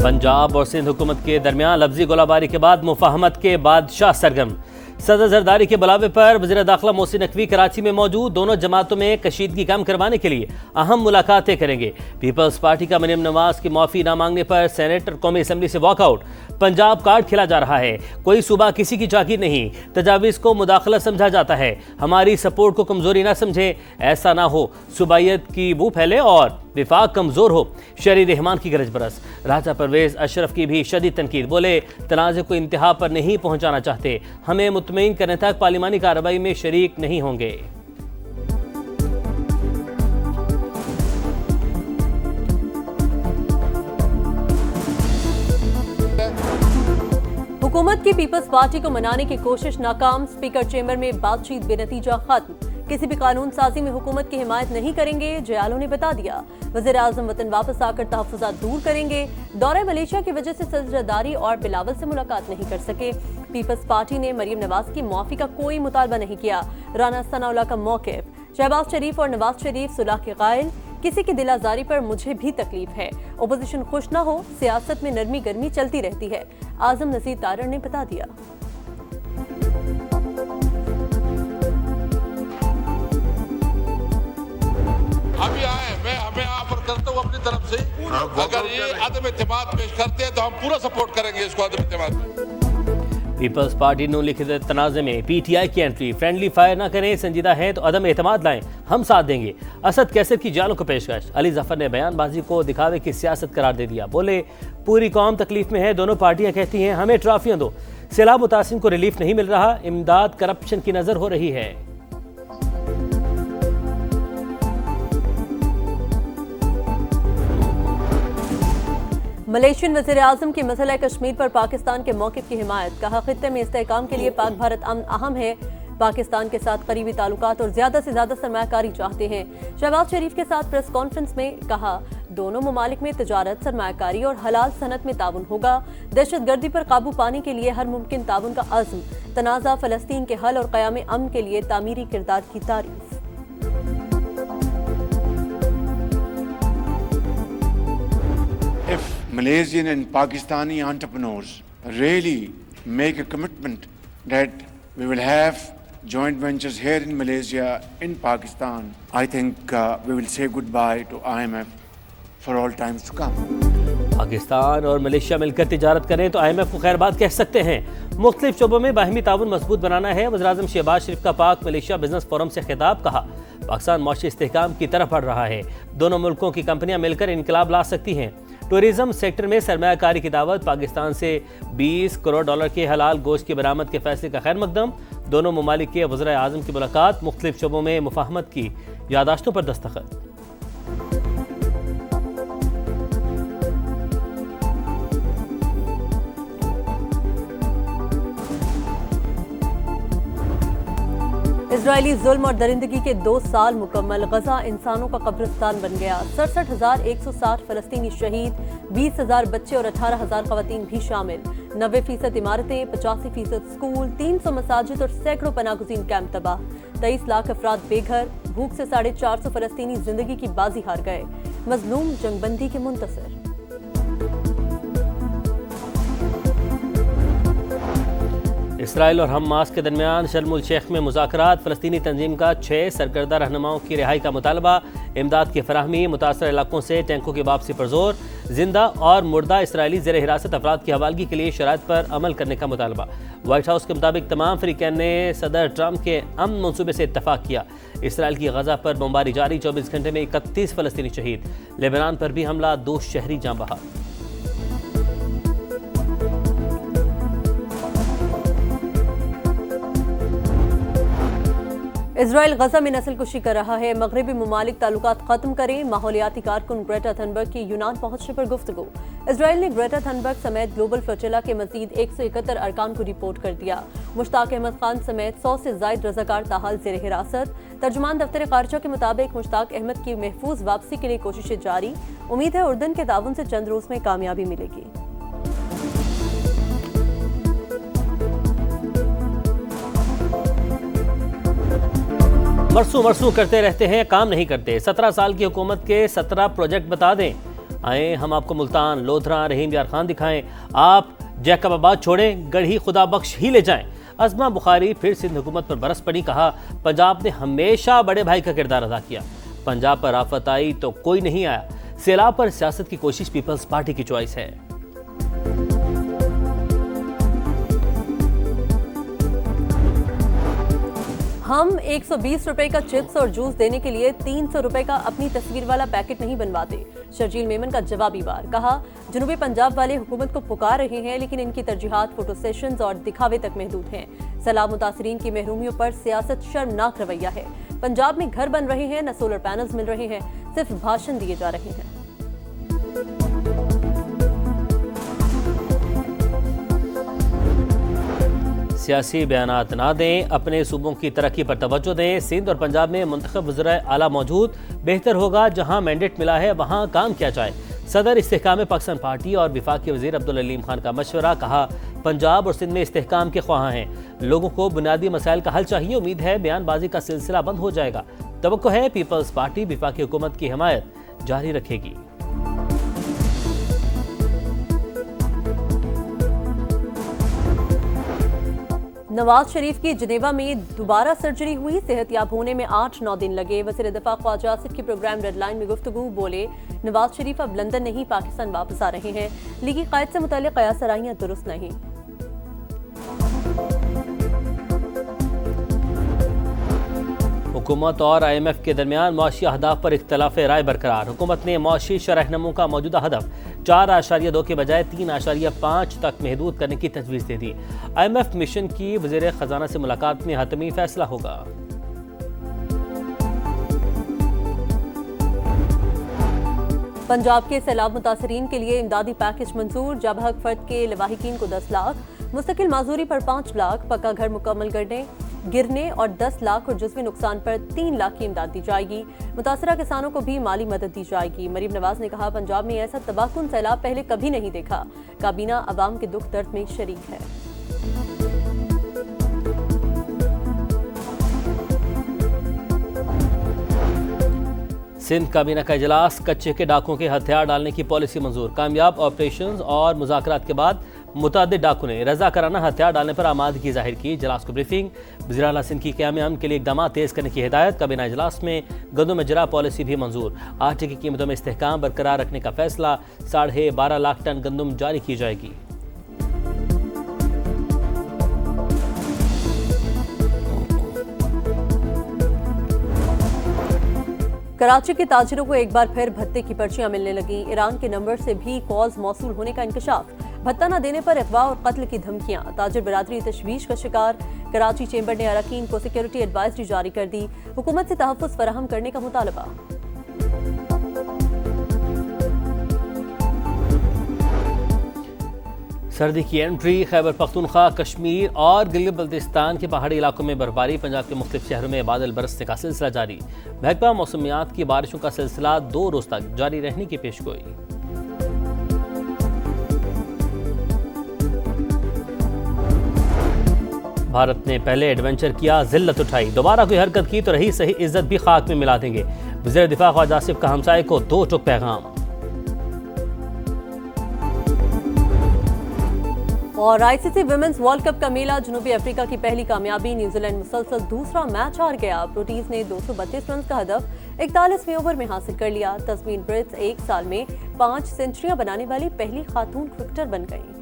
पंजाब और सिंध हुकूमत के दरमियान लफ्जी गोलाबारी के बाद मुफाहमत के बादशाह सरगर्म। सदर जरदारी के बुलावे पर वज़ीर दाखिला मोहसिन नकवी कराची में मौजूद। दोनों जमातों में कशीदगी कम करवाने के लिए अहम मुलाकातें करेंगे। पीपल्स पार्टी का मरियम नवाज की माफ़ी न मांगने पर सेनेट और कौमी असम्बली से वॉकआउट। पंजाब कार्ड खेला जा रहा है, कोई सूबा किसी की जागीर नहीं। तजावीज़ को मुदाखलत समझा जाता है, हमारी सपोर्ट को कमज़ोरी ना समझे। ऐसा ना हो सुबाइयत की बू फैले और विफाक कमज़ोर हो। शहरी रहमान की गरज बरस। राजा परवेज़ अशरफ की भी शदीद तनकीद। बोले तनाज़े को इंतहा पर नहीं पहुँचाना चाहते, हमें मुतमईन करने तक पार्लिमानी कार्रवाई में शरीक नहीं होंगे। हुकूमत की पीपल्स पार्टी को मनाने की कोशिश नाकाम। स्पीकर चेंबर में बातचीत बेनतीजा खत्म। किसी भी कानून साजी में हुकूमत की हिमायत नहीं करेंगे, जयालों ने बता दिया। वज़ीर आज़म वतन वापस आकर तहफ़्फ़ुज़ात दूर करेंगे। दौरे मलेशिया की वजह से सदरदारी और बिलावल से मुलाकात नहीं कर सके। पीपल्स पार्टी ने मरियम नवाज की माफ़ी का कोई मुतालबा नहीं किया। राना सनाउल्लाह का मौक़िफ़। शहबाज शरीफ और नवाज शरीफ सुलह के कायल। किसी की दिल आज़ारी पर मुझे भी तकलीफ है। ओपोजिशन खुश ना हो, सियासत में नरमी गर्मी चलती रहती है। आज़म नज़ीर तारड़ ने बता दिया। अभी आए, मैं ऑफर करता हूँ अपनी तरफ से, अगर ये अदम इत्तेमाद पेश करते हैं तो हम पूरा सपोर्ट करेंगे इसको अदम इत्तेमाद में। पीपल्स पार्टी ने लिखित तनाज़े में पीटीआई की एंट्री। फ्रेंडली फायर ना करें, संजीदा है तो अदम एतमाद लाएं, हम साथ देंगे। असद कैसर की जालों को पेशकश। अली जफर ने बयानबाजी को दिखावे की सियासत करार दे दिया। बोले पूरी कौम तकलीफ में है, दोनों पार्टियां कहती हैं हमें ट्रॉफियां दो। सैलाब मुतासिन को रिलीफ नहीं मिल रहा, इमदाद करप्शन की नजर हो रही है। मलेशियन वज़ीर आज़म की मसला कश्मीर पर पाकिस्तान के मौक़िफ़ की हिमायत। कहा खित्ते में इस्तेहकाम के लिए पाक भारत अमन अहम है। पाकिस्तान के साथ करीबी ताल्लुकात और ज़्यादा से ज़्यादा सरमायाकारी चाहते हैं। शहबाज शरीफ के साथ प्रेस कॉन्फ्रेंस में कहा दोनों ममालिक में तजारत, सरमायाकारी और हलाल सनत में ताउन होगा। दहशत गर्दी पर काबू पाने के लिए हर मुमकिन ताउन का अज़्म। तनाज़ा फ़लस्तीन के हल और क़याम अमन के लिए तामीरी किरदार की तारीफ। If Malaysian and Pakistani entrepreneurs really make a commitment that we will have joint ventures here in Malaysia, in Pakistan, I think we will say goodbye to IMF for all times to come. Pakistan और Malaysia मिलकर तिजारत करें तो IMF को खैरबाद कह सकते हैं। मुख्तलिफ शोबों में बाहमी ताउन मजबूत बनाना है। वज़ीर आज़म शहबाज शरीफ का पाक मलेशिया बिजनेस फोरम से खिताब। कहा पाकिस्तान मौशी इस्तेहकाम की तरफ बढ़ रहा है, दोनों मुल्कों की कंपनियां मिलकर इनकलाब ला सकती हैं। टूरिज्म सेक्टर में सरमायाकारी की दावत। पाकिस्तान से 20 करोड़ डॉलर के हलाल गोश्त की बरामद के फैसले का खैर मकदम। दोनों ममालिक के वज़ीर आज़म की मुलाकात। मुख्तलिफ शोबों में मुफाहमत की यादाश्तों पर दस्तखत। इजरायली जुल्म और दरिंदगी के 2 साल मुकम्मल। गजा इंसानों का कब्रिस्तान बन गया। 67,160 फलस्तीनी शहीद, 20,000 बच्चे और 18,000 खवातीन भी शामिल। 90% इमारतें, 85% स्कूल, 300 मसाजिद और सैकड़ों पनागुज़ीन कैंप तबाह। 23 लाख अफराद बेघर। भूख से 450 फलस्तीनी जिंदगी की बाजी हार गए। मजलूम जंगबंदी के मुंतसर। इसराइल और हमास के दरमियान शर्म उल शेख में मुज़ाकरात। फ़लस्तीनी तंजीम का 6 सरकर्दा रहनुमाओं की रिहाई का मुतालबा। इमदाद की फराहमी, मुतासर इलाकों से टैंकों की वापसी पर जोर। जिंदा और मुर्दा इसराइली ज़ेर हिरासत अफराद की हवालगी के लिए शराइत पर अमल करने का मुतालबा। वाइट हाउस के मुताबिक तमाम फ़रीक़ैन ने सदर ट्रंप के अमन मनसूबे से इत्तफाक किया। इसराइल की गजा पर बमबारी जारी। 24 घंटे में 31 फ़लस्तीनी शहीद। लेबनान पर भी हमला, 2 शहरी जाँ बहा। इजराइल गजा में नस्ल कुशी कर रहा है। मगरबी ममालिक ताल्लुकात खत्म करें। माहौलियाती कारकुन ग्रेटा थनबर्ग की यूनान पहुंचने पर गुफ्तगू। इजराइल ने ग्रेटा थनबर्ग समेत ग्लोबल फ्लोटिला के मजीद 171 अरकान को रिपोर्ट कर दिया। मुश्ताक अहमद खान समेत 100 से जायद रज़ाकार ताहाल ज़ेर हिरासत। तर्जुमान दफ्तर ख़ारिजा के मुताबिक मुश्ताक अहमद की महफूज वापसी के लिए कोशिशें जारी। उम्मीद है उर्दन के ताउन से चंद रोज़ में कामयाबी मिलेगी। मरसू करते रहते हैं, काम नहीं करते। 17 साल की हुकूमत के 17 प्रोजेक्ट बता दें। आए हम आपको मुल्तान, लोधरा, रहीम यार खान दिखाएं। आप जैकबाबाद छोड़ें, गढ़ी खुदा बख्श ही ले जाएं। अज़मा बुखारी फिर सिंध हुकूमत पर बरस पड़ी, कहा पंजाब ने हमेशा बड़े भाई का किरदार अदा किया, पंजाब पर आफत आई तो कोई नहीं आया। सैलाब पर सियासत की कोशिश पीपल्स पार्टी की चॉइस है। हम 120 रुपए का चिप्स और जूस देने के लिए 300 रुपए का अपनी तस्वीर वाला पैकेट नहीं बनवाते। शर्जील मेमन का जवाबी वार, कहा जनूबी पंजाब वाले हुकूमत को पुकार रहे हैं लेकिन इनकी तरजीहात फोटो सेशंस और दिखावे तक महदूद हैं। सैलाब मुतासरीन की महरूमियों पर सियासत शर्मनाक रवैया है। पंजाब में घर बन रहे हैं, न सोलर पैनल्स मिल रहे हैं, सिर्फ भाषण दिए जा रहे हैं। सियासी बयानात ना दें, अपने सूबों की तरक्की पर तवज्जो दें। सिंध और पंजाब में मुंतखब वज़ीर आला मौजूद, बेहतर होगा जहां मैंडेट मिला है वहां काम किया जाए। सदर इस्तेहकाम पाकिस्तान पार्टी और वफाकी वज़ीर अब्दुल अलीम खान का मशवरा, कहा पंजाब और सिंध में इस्तेहकाम के ख्वाह हैं, लोगों को बुनियादी मसाइल का हल चाहिए। उम्मीद है बयानबाजी का सिलसिला बंद हो जाएगा। तवक्को है पीपल्स पार्टी वफाकी हुकूमत की हिमायत जारी रखेगी। नवाज शरीफ की जिनेवा में दोबारा सर्जरी हुई, सेहतयाब होने में 8-9 दिन लगे। वज़ीर दिफा ख्वाजा आसिफ की प्रोग्राम रेडलाइन में गुफ्तगू, बोले नवाज शरीफ अब लंदन नहीं पाकिस्तान वापस आ रहे हैं, लीगी कायद से मुताल्लिक़ कयासराइयां दुरुस्त नहीं। हुकूमत और IMF के दरमियान मुआशी अहदाफ पर इख्तलाफ राय बरकरार। हुकूमत ने मुआशी शरहनमू का मौजूदा हदफ 4.2 के बजाय 3.5 तक महदूद करने की तजवीज़ दे दी। IMF मिशन की वज़ीर ख़जाना से मुलाकात में हतमी फैसला होगा। पंजाब के सैलाब मुतासरीन के लिए इमदादी पैकेज मंजूर, जब हक फर्द के लवाहिकीन को 10 लाख, मुस्तकिल माजूरी पर 5 लाख, पक्का घर मुकम्मल गिरने और 10 लाख और जुज़वी नुकसान पर 3 लाख की इमदाद दी जाएगी। मुतासरा किसानों को भी माली मदद दी जाएगी। मरीम नवाज ने कहा पंजाब में ऐसा तबाहकुन सैलाब पहले कभी नहीं देखा, काबीना अवाम के दुख दर्द में शरीक है। सिंध काबीना का इजलास, कच्चे के डाकुओं के हथियार डालने की पॉलिसी मंजूर। कामयाब ऑपरेशन और मुज़ाकरात के बाद मुतादिद डाकू ने रज़ाकाराना हथियार डालने पर आमादगी जाहिर की। इजलास को ब्रीफिंग, वज़ीर आला सिंध की क़याम अमन के लिए इक़दाम तेज़ करने की हिदायत। काबीना इजलास में गंदम अजरा पॉलिसी भी मंजूर। आटे की कीमतों में इस्तेहकाम बरकरार रखने का फैसला। 12.5 लाख टन गंदम जारी की जाएगी। कराची के ताजिरों को एक बार फिर भत्ते की पर्चियां मिलने लगी। ईरान के नंबर से भी कॉल्स मौसूल होने का इंकशाफ। भत्ता न देने पर अगवा और कत्ल की धमकियां। ताजिर बिरादरी तशवीश का शिकार। कराची चेंबर ने अरकान को सिक्योरिटी एडवाइजरी जारी कर दी। हुकूमत से तहफ़्फ़ुज़ फराहम करने का मुतालबा। सर्दी की एंट्री। खैबर पख्तूनख्वा, कश्मीर और गिलगित बल्तिस्तान के पहाड़ी इलाकों में बर्फबारी। पंजाब के मुख्तलिफ शहरों में बादल बरसने का सिलसिला जारी। महकमा मौसमियात की बारिशों का सिलसिला 2 रोज तक जारी रहने की पेशगोई। भारत ने पहले एडवेंचर किया, जिल्लत उठाई, दोबारा कोई हरकत की तो रही सही इज्जत भी खाक में मिला देंगे। वज़ीर दिफा ख्वाजा आसिफ का हमसाये को 2 टुक पैगाम। और ICC विमेंस वर्ल्ड कप का मेला, जनूबी अफ्रीका की पहली कामयाबी। न्यूजीलैंड मुसलसल दूसरा मैच हार गया। प्रोटीज ने 232 रन का हदफ 41वें ओवर में हासिल कर लिया। तस्मीन ब्रिट्स 1 साल में 5 सेंचुरियां बनाने वाली पहली खातून क्रिकेटर बन गई।